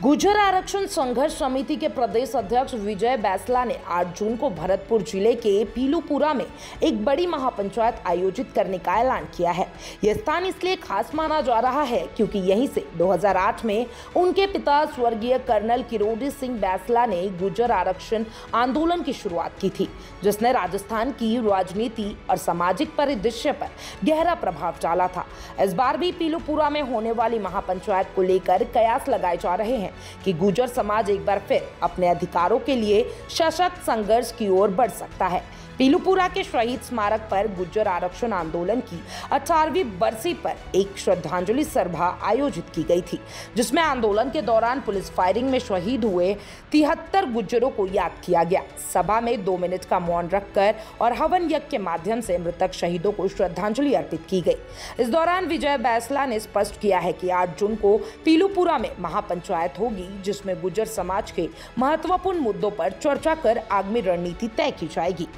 गुर्जर आरक्षण संघर्ष समिति के प्रदेश अध्यक्ष विजय बैसला ने 8 जून को भरतपुर जिले के पीलूपुरा में एक बड़ी महापंचायत आयोजित करने का ऐलान किया है। यह स्थान इसलिए खास माना जा रहा है क्योंकि यहीं से 2008 में उनके पिता स्वर्गीय कर्नल किरोड़ी सिंह बैसला ने गुर्जर आरक्षण आंदोलन की शुरुआत की थी, जिसने राजस्थान की राजनीति और सामाजिक परिदृश्य पर गहरा प्रभाव डाला था। इस बार भी पीलूपुरा में होने वाली महापंचायत को लेकर कयास लगाए जा रहे हैं कि गुर्जर समाज एक बार फिर अपने अधिकारों के लिए सशक्त संघर्ष की ओर बढ़ सकता है। पीलूपुरा के शहीद स्मारक पर गुर्जर आरक्षण आंदोलन की 18वीं बरसी पर एक श्रद्धांजलि सभा आयोजित की गई थी, जिसमें आंदोलन के दौरान पुलिस फायरिंग में शहीद हुए 73 गुर्जरों को याद किया गया। सभा में 2 मिनट का मौन रखकर और हवन यज्ञ के माध्यम से मृतक शहीदों को श्रद्धांजलि अर्पित की गई। इस दौरान विजय बैसला ने स्पष्ट किया है कि 8 जून को पीलूपुरा में महापंचायत होगी, जिसमें गुर्जर समाज के महत्वपूर्ण मुद्दों पर चर्चा कर आगामी रणनीति तय की जाएगी।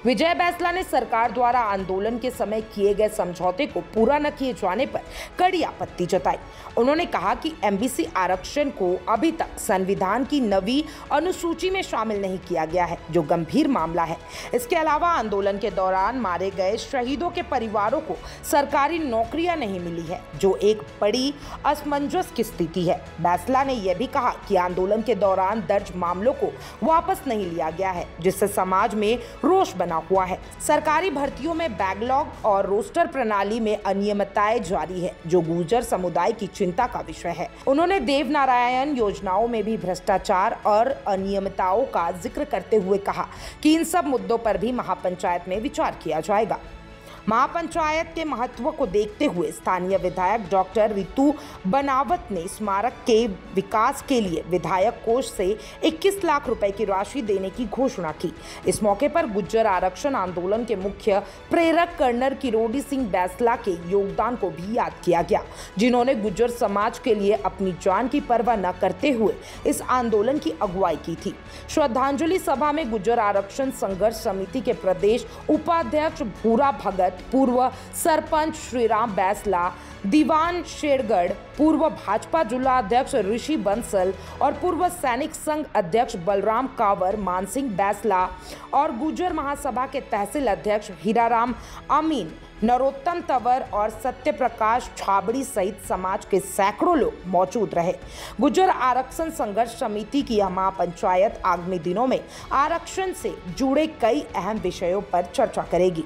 विजय बैसला ने सरकार द्वारा आंदोलन के समय किए गए समझौते को पूरा न किए जाने पर कड़ी आपत्ति जताई। उन्होंने कहा कि एमबीसी आरक्षण को अभी तक संविधान की 9वीं अनुसूची में शामिल नहीं किया गया है, जो गंभीर मामला है। इसके अलावा आंदोलन के दौरान मारे गए शहीदों के परिवारों को सरकारी नौकरियां नहीं मिली है, जो एक बड़ी असमंजस की स्थिति है। बैसला ने यह भी कहा कि आंदोलन के दौरान दर्ज मामलों को वापस नहीं लिया गया है, जिससे समाज में रोष बना हुआ है। सरकारी भर्तियों में बैकलॉग और रोस्टर प्रणाली में अनियमितताएं जारी है, जो गुर्जर समुदाय की चिंता का विषय है। उन्होंने देवनारायण योजनाओं में भी भ्रष्टाचार और अनियमितताओं का जिक्र करते हुए कहा कि इन सब मुद्दों पर भी महापंचायत में विचार किया जाएगा। महापंचायत के महत्व को देखते हुए स्थानीय विधायक डॉक्टर रितु बनावत ने स्मारक के विकास के लिए विधायक कोष से 21 लाख रुपए की राशि देने की घोषणा की। इस मौके पर गुर्जर आरक्षण आंदोलन के मुख्य प्रेरक कर्नल किरोड़ी सिंह बैसला के योगदान को भी याद किया गया, जिन्होंने गुर्जर समाज के लिए अपनी जान की परवाह न करते हुए इस आंदोलन की अगुवाई की थी। श्रद्धांजलि सभा में गुर्जर आरक्षण संघर्ष समिति के प्रदेश उपाध्यक्ष भूरा भगत, पूर्व सरपंच श्रीराम बैसला, दीवान शेरगढ़, पूर्व भाजपा जिला अध्यक्ष ऋषि बंसल और पूर्व सैनिक संघ अध्यक्ष बलराम कावर, मानसिंह बैसला और गुर्जर महासभा के तहसील अध्यक्ष हीराराम अमीन, नरोत्तम तंवर और सत्य प्रकाश छाबड़ी सहित समाज के सैकड़ों लोग मौजूद रहे। गुर्जर आरक्षण संघर्ष समिति की यह महापंचायत आगामी दिनों में आरक्षण से जुड़े कई अहम विषयों पर चर्चा करेगी।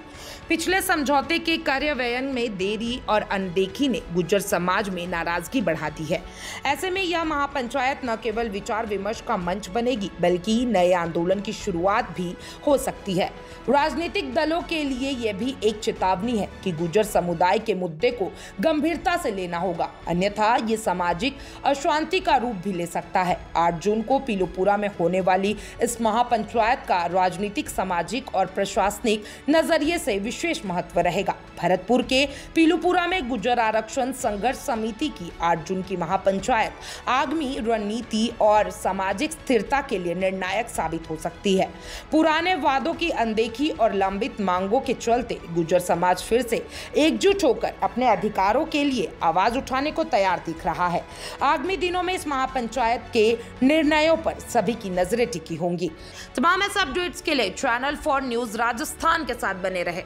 पिछले समझौते के कार्यान्वयन में देरी और अनदेखी ने गुर्जर समाज में नाराजगी बढ़ा दी है। ऐसे में यह महापंचायत न केवल विचार विमर्श का मंच बनेगी, बल्कि नए आंदोलन की शुरुआत भी हो सकती है। राजनीतिक दलों के लिए यह भी एक चेतावनी है कि गुर्जर समुदाय के मुद्दे को गंभीरता से लेना होगा, अन्यथा ये सामाजिक अशांति का रूप भी ले सकता है। 8 जून को पीलूपुरा में होने वाली इस महापंचायत का राजनीतिक, सामाजिक और प्रशासनिक नजरिए से विशेष महत्व रहेगा। भरतपुर के पीलूपुरा में गुर्जर आरक्षण संघर्ष समिति की 8 जून की महापंचायत आगामी रणनीति और सामाजिक स्थिरता के लिए निर्णायक साबित हो सकती है। पुराने वादों की अनदेखी और लंबित मांगों के चलते गुर्जर समाज फिर से एकजुट होकर अपने अधिकारों के लिए आवाज उठाने को तैयार दिख रहा है। आगामी दिनों में इस महापंचायत के निर्णयों पर सभी की नजरें टिकी होंगी। तमाम ऐसे अपडेट्स के लिए चैनल 4 न्यूज राजस्थान के साथ बने रहे।